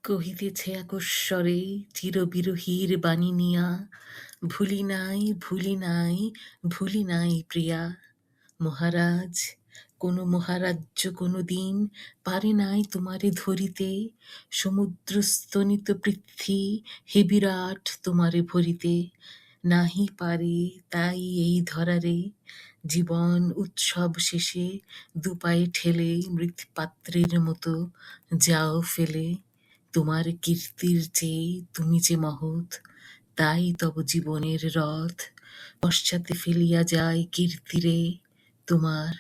কহিতেছে একস্বরে চিরবিরহীর বাণী নিয়া, ভুলি নাই ভুলি নাই ভুলি নাই প্রিয়া। মহারাজ, কোনো মহারাজ্য কোনো দিন পারে নাই তোমারে ধরিতে, সমুদ্রস্তনিত পৃথ্বী হে বিরাট তোমারে ভরিতে। নাহি পারে তাই এই ধরারে, জীবন উৎসব শেষে দুপায়ে ঠেলে মৃৎপাত্রের মতো যাও ফেলে। তোমার কীর্তির চেয়ে তুমি যে মহৎ, তাই তব জীবনের রথ পশ্চাতে ফেলিয়া যায় কীর্তিরে তোমার।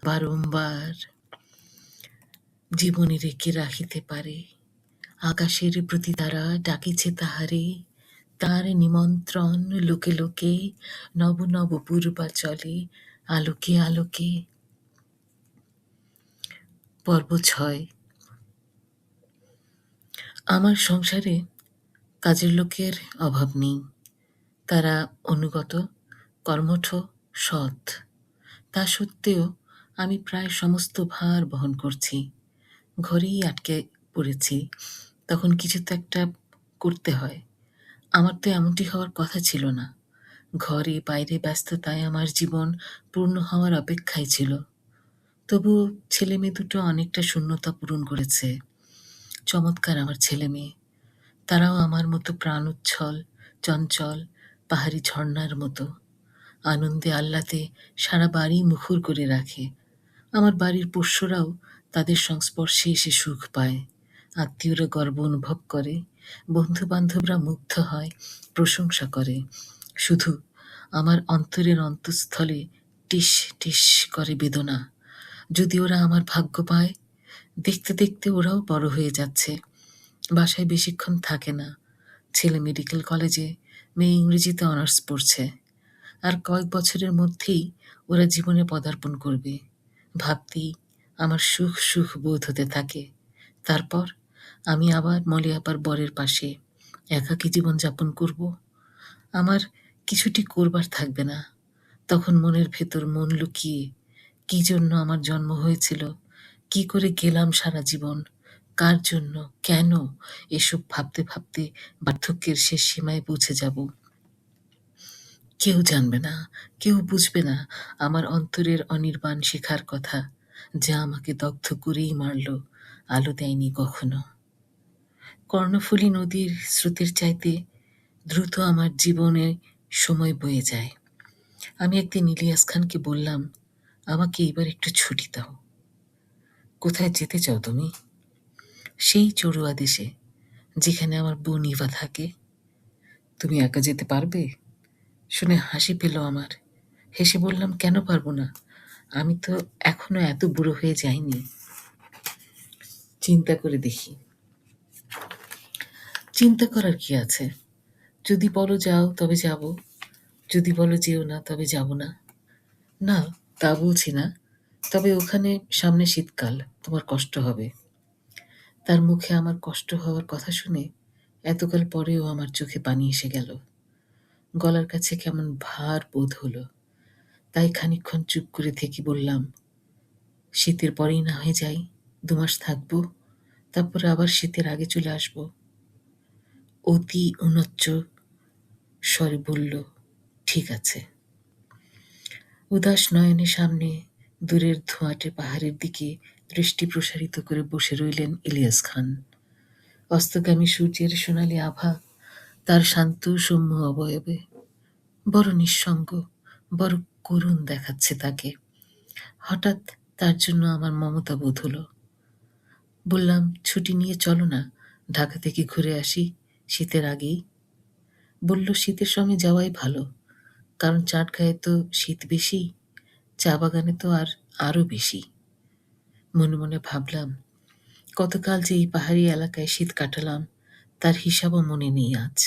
বারংবার জীবনে রেখে রাখিতে পারে, আকাশের প্রতি তারা ডাকিছে তাহারে। তার নিমন্ত্রণ লোকে লোকে, নব নব পূর্বাচলে আলোকে আলোকে। পর্ব 6। আমার সংসারে কাজের লোকের অভাব নেই। তারা অনুগত, কর্মঠ, সৎ। তা সত্ত্বেও আমি প্রায় সমস্ত ভার বহন করছি। ঘরেই আটকে পড়েছি, তখন কিছু তো একটা করতে হয়। আমার তো এমনটি হওয়ার কথা ছিল না। ঘরে বাইরে ব্যস্ততায় আমার জীবন পূর্ণ হওয়ার অপেক্ষায় ছিল। তবু ছেলে মেয়ে দুটো অনেকটা শূন্যতা পূরণ করেছে। চমৎকার আমার ছেলে মেয়ে। তারাও আমার মতো প্রাণ উচ্ছল, চঞ্চল, পাহাড়ি ঝর্ণার মতো। আনন্দে আহ্লাদে সারা বাড়ি মুখর করে রাখে। আমার বাড়ির পোষ্যরাও তাদের সংস্পর্শে এসে সুখ পায়। আত্মীয়রা গর্ব অনুভব করে, বন্ধু বান্ধবরা মুগ্ধ হয়, প্রশংসা করে। শুধু আমার অন্তরের অন্তঃস্থলে টিস টিস করে বেদনা। যদি ওরা আমার ভাগ্য পায়, দেখতে দেখতে ওরাও বড় হয়ে যাচ্ছে। বাসায় বেশিক্ষণ থাকে না। ছেলে মেডিকেল কলেজে, মেয়ে ইংরেজিতে অনার্স পড়ছে। আর কয়েক বছরের মধ্যেই ওরা জীবনে পদার্পণ করবে। ভাবতেই আমার সুখ সুখ বোধ হতে থাকে। তারপর আমি আবার মলিয়াপার বরের পাশে একাকী জীবন যাপন করব। আমার কিছুটি করবার থাকবে না। তখন মনের ভেতর মন লুকিয়ে, কি জন্য আমার জন্ম হয়েছিল, কি করে গেলাম সারা জীবন, কার জন্য, কেন, এসব ভাবতে ভাবতে বার্ধক্যের শেষ সীমায় পৌঁছে যাব। কেউ জানবে না, কেউ বুঝবে না আমার অন্তরের অনির্বাণ শিখার কথা, যা আমাকে দগ্ধ করেই মারল, আলো দেয়নি কখনো। কর্ণফুলী নদীর স্রোতের চাইতে দ্রুত আমার জীবনে সময় বয়ে যায়। আমি একদিন ইলিয়াস খানকে বললাম, আমাকে এবার একটু ছুটি দাও। কোথায় যেতে চাও তুমি? সেই চড়ুয়া দেশে, যেখানে আমার বোন ইভা থাকে। তুমি একা যেতে পারবে? শুনে হাসি পেল আমার। হেসে বললাম, কেন পারবো না? আমি তো এখনো এত বুড়ো হয়ে যাইনি। চিন্তা করে দেখি। চিন্তা করার কি আছে? যদি বলো যাও তবে যাব, যদি বলো যেও না তবে যাব না। না, তা বলছি না, তবে ওখানে সামনে শীতকাল, তোমার কষ্ট হবে। তার মুখে আমার কষ্ট হওয়ার কথা শুনে এতকাল পরেও আমার চোখে পানি এসে গেল। গলার কাছে কেমন ভার বোধ হলো। তাই খানিকক্ষণ চুপ করে থেকে বললাম, শীতের পরেই না হয়ে যাই, 2 মাস থাকবো, তারপরে আবার শীতের আগে চলে আসব। অতি উন্নচ্চ স্বরে বলল, ঠিক আছে। উদাস নয়নে সামনে দূরের ধোঁয়াটে পাহাড়ের দিকে দৃষ্টি প্রসারিত করে বসে রইলেন ইলিয়াস খান। অস্তগামী সূর্যের সোনালি আভা তার শান্ত সৌম্য অবয়বে। বড় নিঃসঙ্গ, বড় করুণ দেখাচ্ছে তাকে। হঠাৎ তার জন্য আমার মমতা বোধ হলো। বললাম, ছুটি নিয়ে চলো না, ঢাকা থেকে ঘুরে আসি শীতের আগেই। বলল, শীতের সময় যাওয়াই ভালো, কারণ চাটগাঁয়ে তো শীত বেশি, চা বাগানে তো আরো বেশি। মনে মনে ভাবলাম, কতকাল যে এই পাহাড়ি এলাকায় শীত কাটালাম, তার হিসাবও মনে নেই আজ।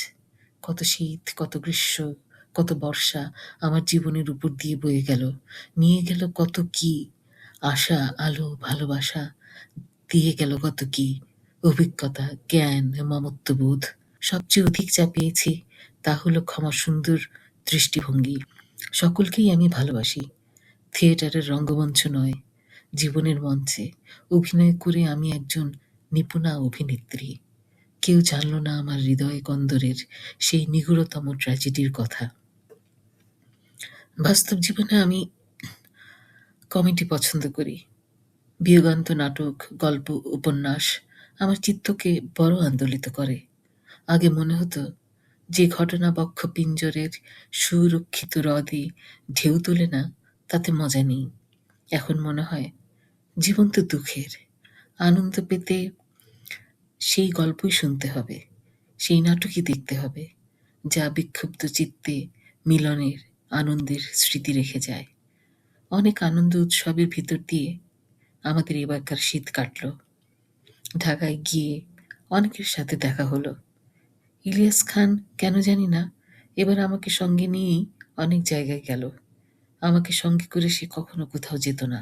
কত শীত, কত গ্রীষ্ম, কত বর্ষা আমার জীবনের উপর দিয়ে বয়ে গেল, নিয়ে গেল কত কি, আশা, আলো, ভালোবাসা, দিয়ে গেল কত কি, অভিজ্ঞতা, জ্ঞান, মমত্ববোধ। সবচেয়ে অধিক যা পেয়েছি তা হলো ক্ষমা সুন্দর দৃষ্টিভঙ্গি। সকলকেই আমি ভালোবাসি। থিয়েটারের রঙ্গমঞ্চ নয়, জীবনের মঞ্চে অভিনয় করে আমি একজন নিপুণা অভিনেত্রী। কেউ জানল না আমার হৃদয় কন্দরের সেই নিগূঢ়তম ট্র্যাজেডির কথা। বাস্তব জীবনে আমি কমেডি পছন্দ করি। বিয়োগান্ত নাটক, গল্প, উপন্যাস আমার চিত্তকে বড় আন্দোলিত করে। আগে মনে হতো যে ঘটনা বক্ষ পিঞ্জরের সুরক্ষিত হ্রদে ঢেউ তোলে না, তাতে মজা নেই। এখন মনে হয় জীবন তো দুঃখের। আনন্দ পেতে সেই গল্পই শুনতে হবে, সেই নাটকই দেখতে হবে, যা বিক্ষুব্ধ চিত্তে মিলনের আনন্দের স্মৃতি রেখে যায়। অনেক আনন্দ উৎসবের ভিতর দিয়ে আমাদের এবারকার শীত কাটল। ঢাকায় গিয়ে অনেকের সাথে দেখা হলো। ইলিয়াস খান কেন জানি না এবার আমাকে সঙ্গে নিয়েই অনেক জায়গায় গেল। আমাকে সঙ্গে করে সে কখনো কোথাও যেত না।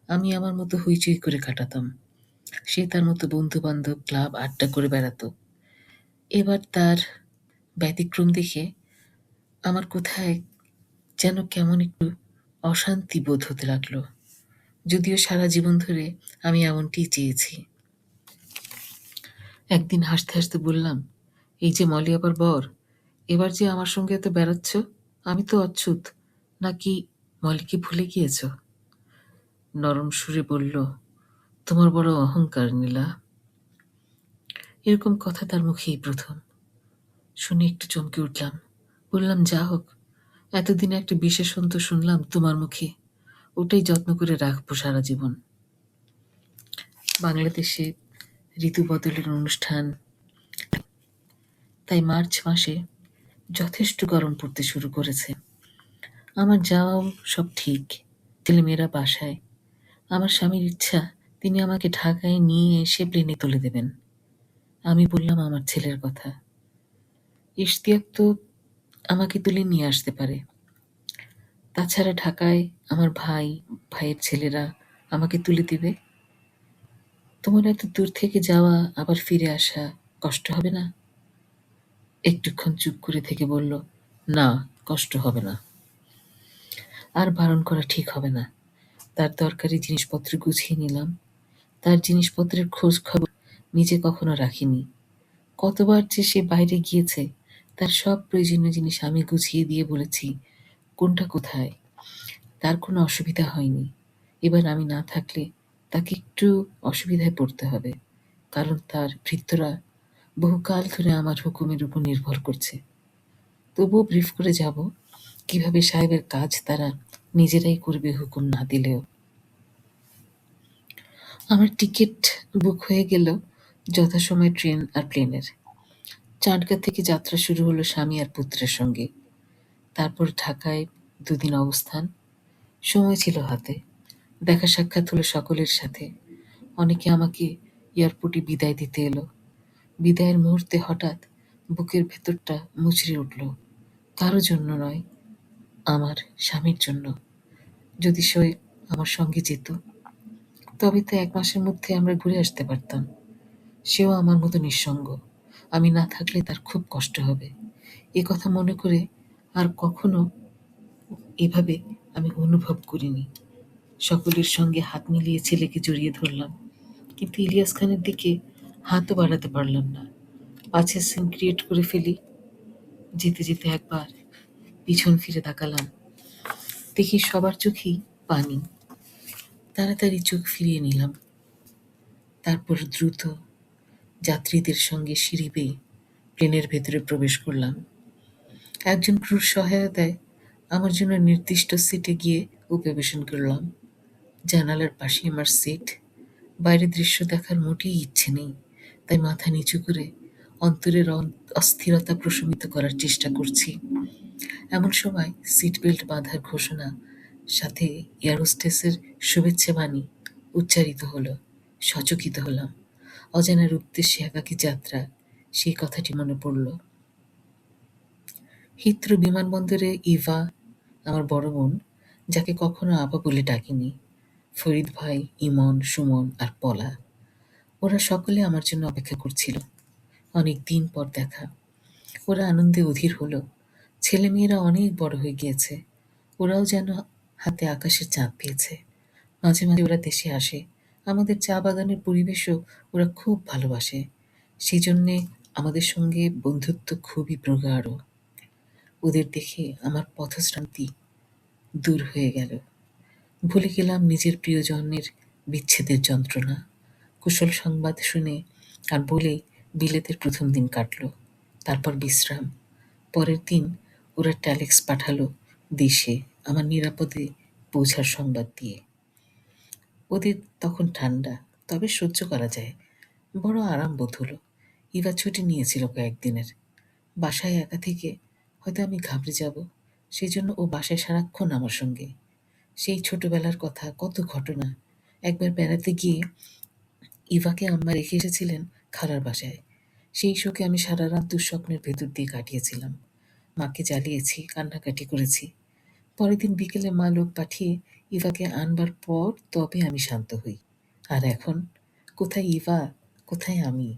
আমি আমার মতো হইচই করে কাটাতাম। সে তার মতো বন্ধু-বান্ধব, ক্লাব, আড্ডা করে বেড়াতো। এবার তার ব্যতিক্রম দেখে আমার কোথায় যেন কেমন একটু অশান্তি বোধ হতে লাগলো। যদিও সারা জীবন ধরে আমি এমনটিই চেয়েছি। একদিন হাসতে হাসতে বললাম, এই যে মলি আবার বর, এবার যে আমার সঙ্গে এত বেড়াচ্ছ, আমি তো অচ্ছুত, নাকি মলিকে ভুলে গিয়েছ? নরম সুরে বলল, তোমার বড় অহংকার নীলা। এরকম কথা তার মুখেই প্রথম। শুনে একটু চমকে উঠলাম। বললাম, যা হোক, এতদিনে একটা বিশেষণ তো শুনলাম তোমার মুখে। ওটাই যত্ন করে রাখবো সারা জীবন। বাংলাদেশে ঋতু বদলের অনুষ্ঠান, তাই মার্চ মাসে যথেষ্ট গরম পড়তে শুরু করেছে। আমার যাওয়াও সব ঠিক, ছেলেমেয়েরা বাসায়। আমার স্বামীর ইচ্ছা তিনি আমাকে ঢাকায় নিয়ে এসে প্লেনে তুলে দেবেন। আমি বললাম আমার ছেলের কথা। ইশতিয়াক তো আমাকে তুলে নিয়ে আসতে পারে। তাছাড়া ঢাকায় আমার ভাই, ভাইয়ের ছেলেরা আমাকে তুলে দিবে। তোমার এত দূর থেকে যাওয়া আবার ফিরে আসা কষ্ট হবে না? একটুক্ষণ চুপ করে থেকে বলল, না, কষ্ট হবে না। আর বারণ করা ঠিক হবে না। তার দরকারি জিনিসপত্র গুছিয়ে নিলাম। তার জিনিসপত্রের খোঁজ খবর নিজে কখনো রাখিনি। কতবার যে সে বাইরে গিয়েছে, তার সব প্রয়োজনীয় জিনিস আমি গুছিয়ে দিয়ে বলেছি কোনটা কোথায়। তার কোনো অসুবিধা হয়নি। এবার আমি না থাকলে তাকে একটু অসুবিধায় পড়তে হবে, কারণ তার ভৃত্যরা বহুকাল ধরে আমার হুকুমের উপর নির্ভর করছে। তবুও ব্রিফ করে যাব কিভাবে সাহেবের কাজ তারা নিজেরাই করবে হুকুম না দিলেও। আমার টিকিট বুক হয়ে গেল যথাসময়ে ট্রেন আর প্লেনের। চাটগা থেকে যাত্রা শুরু হলো স্বামী আর পুত্রের সঙ্গে। তারপর ঢাকায় 2 দিন অবস্থান। সময় ছিল হাতে। দেখা সাক্ষাৎ হলো সকলের সাথে। অনেকে আমাকে এয়ারপোর্টে বিদায় দিতে এলো। বিদায়ের মুহূর্তে হঠাৎ বুকের ভেতরটা মুচড়ে উঠল। কারো জন্য নয়, আমার স্বামীর জন্য। যদি সে আমার সঙ্গে যেত, তবে তো 1 মাসের মধ্যে আমরা ঘুরে আসতে পারতাম। সেও আমার মতো নিঃসঙ্গ। আমি না থাকলে তার খুব কষ্ট হবে। এ কথা মনে করে আর কখনো এভাবে আমি অনুভব করিনি। সকলের সঙ্গে হাত মিলিয়ে ছেলেকে জড়িয়ে ধরলাম, কিন্তু ইলিয়াস খানের দিকে হাতও বাড়াতে পারলাম না। পাছে সিন ক্রিয়েট করে ফেলি। যেতে যেতে একবার পিছন ফিরে তাকালাম, দেখি সবার চোখেই পানি। তাড়াতাড়ি চোখ ফিরিয়ে নিলাম। তারপর দ্রুত যাত্রীদের সঙ্গে সিঁড়ি বেয়ে প্লেনের ভেতরে প্রবেশ করলাম। একজন ক্রুর সহায়তায় আমার জন্য নির্দিষ্ট সিটে গিয়ে উপবেশন করলাম। জানালার পাশে আমার সিট। বাইরের দৃশ্য দেখার মোটেই ইচ্ছে নেই, তাই মাথা নিচু করে অন্তরের অস্থিরতা প্রশমিত করার চেষ্টা করছি। এমন সময় সিট বেল্ট বাঁধার ঘোষণা, সাথে এয়ার হোস্টেসের শুভেচ্ছা বাণী উচ্চারিত হলো। সচকিত হলাম। অজানার উদ্দেশ্যে একাকী যাত্রা, সেই কথাটি মনে পড়ল। হিথ্রো বিমানবন্দরে ইভা, আমার বড় বোন, যাকে কখনো আপা বলে ডাকিনি, ফরিদ ভাই, ইমন, সুমন আর পলা, ওরা সকলে আমার জন্য অপেক্ষা করছিল। অনেক দিন পর দেখা। ওরা আনন্দে অধীর হলো। ছেলেমেয়েরা অনেক বড় হয়ে গিয়েছে। ওরাও যেন হাতে আকাশের চাঁদ পেয়েছে। মাঝে মাঝে ওরা দেশে আসে। আমাদের চা বাগানের পরিবেশও ওরা খুব ভালোবাসে। সেজন্যে আমাদের সঙ্গে বন্ধুত্ব খুবই প্রগাঢ়। ওদের দেখে আমার পথশ্রান্তি দূর হয়ে গেল। ভুলে গেলাম নিজের প্রিয়জনের বিচ্ছেদের যন্ত্রণা। কুশল সংবাদ শুনে আর বলেই বিলেতের প্রথম দিন কাটল। তারপর বিশ্রাম। পরের দিন ওরা টেলিক্স পাঠালো দেশে আমার নিরাপদে পৌঁছার সংবাদ দিয়ে। ওদের তখন ঠান্ডা, তবে সহ্য করা যায়। বড় আরাম বোধ হলো। ইভা ছুটি নিয়েছিল কয়েকদিনের। বাসায় একা থেকে হয়তো আমি ঘাবড়ে যাব, সেই জন্য ও বাসায় সারাক্ষণ আমার সঙ্গে। সেই ছোটবেলার কথা, কত ঘটনা। একবার বেড়াতে গিয়ে ইভাকে আম্মা রেখে এসেছিলেন খালার বাসায়। সেই শোকে আমি সারা রাত দুঃস্বপ্নের ভেতর দিয়ে কাটিয়েছিলাম। মাকে জ্বালিয়েছি, কান্নাকাটি করেছি। পরের দিন বিকেলে মা লোক পাঠিয়ে ইভাকে আনবার পর তবে আমি শান্ত হই। আর এখন কোথায় ইভা, কোথায় আমি,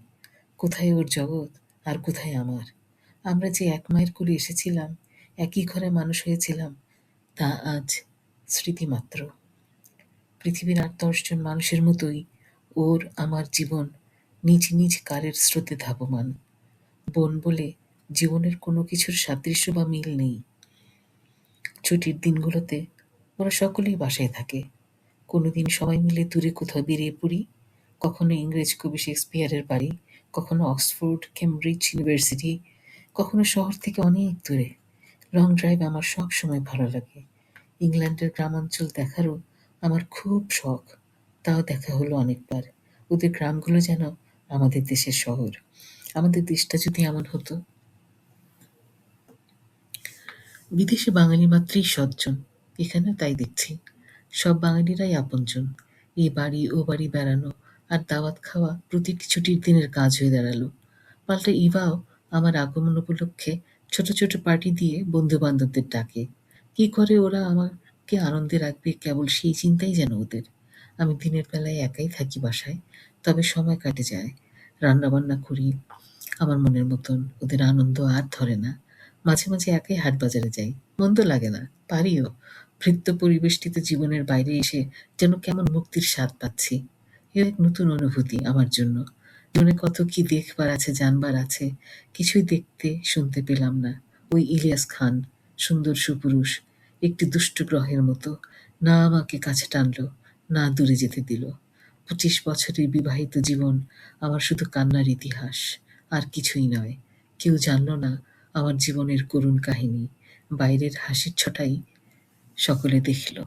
কোথায় ওর জগৎ, আর কোথায় আমার? আমরা যে এক মায়ের কোলে এসেছিলাম, একই ঘরে মানুষ হয়েছিলাম, তা আজ স্মৃতিমাত্র। পৃথিবীর ৮-১০ জন মানুষের মতোই ওর আমার জীবন নিজ নিজ কালের স্রোতে ধাবমান। বোন বলে জীবনের কোনো কিছুর সাদৃশ্য বা মিল নেই। ছুটির দিনগুলোতে ওরা সকলেই বাসায় থাকে। কোনোদিন সবাই মিলে দূরে কোথাও বেরিয়ে পড়ি। কখনো ইংরেজ কবি শেক্সপিয়ারের বাড়ি, কখনো অক্সফোর্ড, কেমব্রিজ ইউনিভার্সিটি, কখনো শহর থেকে অনেক দূরে। লং ড্রাইভ আমার সব সময় ভালো লাগে। ইংল্যান্ডের গ্রামাঞ্চল দেখারও আমার খুব শখ। তাও দেখা হলো অনেকবার। ওদের গ্রামগুলো যেন আমাদের দেশের শহর। আমাদের দেশটা যদি এমন হতো। বিদেশে বাঙালি মাত্রেই সজ্জন, এখানেও তাই দেখছি। সব বাঙালিরাই আপনজন। এ বাড়ি ও বাড়ি বেড়ানো আর দাওয়াত খাওয়া প্রতিটি ছুটির দিনের কাজ হয়ে দাঁড়ালো। পাল্টা ইভাও আমার আগমন উপলক্ষে ছোট ছোট পার্টি দিয়ে বন্ধু বান্ধবদের ডাকে। কি করে ওরা আমাকে আনন্দে রাখবে, কেবল সেই চিন্তাই যেন ওদের। আমি দিনের বেলায় একাই থাকি বাসায়, তবে সময় কাটে যায়। রান্নাবান্না করি আমার মনের মতন। ওদের আনন্দ আর ধরে না। মাঝে মাঝে একাই হাট বাজারে যাই, মন্দ লাগে না, পারিও। ভৃত্য পরিবেষ্টিত জীবনের বাইরে এসে যেন কেমন মুক্তির স্বাদ পাচ্ছি। এ এক নতুন অনুভূতি আমার জন্য। জীবনে কত কি দেখবার আছে, জানবার আছে, কিছুই দেখতে শুনতে পেলাম না। ওই ইলিয়াস খান, সুন্দর সুপুরুষ, একটি দুষ্ট গ্রহের মতো, না আমাকে কাছে টানলো, না দূরে যেতে দিল। ২৫ বছরের বিবাহিত জীবন আমার শুধু কান্নার ইতিহাস, আর কিছুই নয়। কেউ জানল না আমার জীবনের করুণ কাহিনী। বাইরের হাসির ছটাই সকলে দেখল।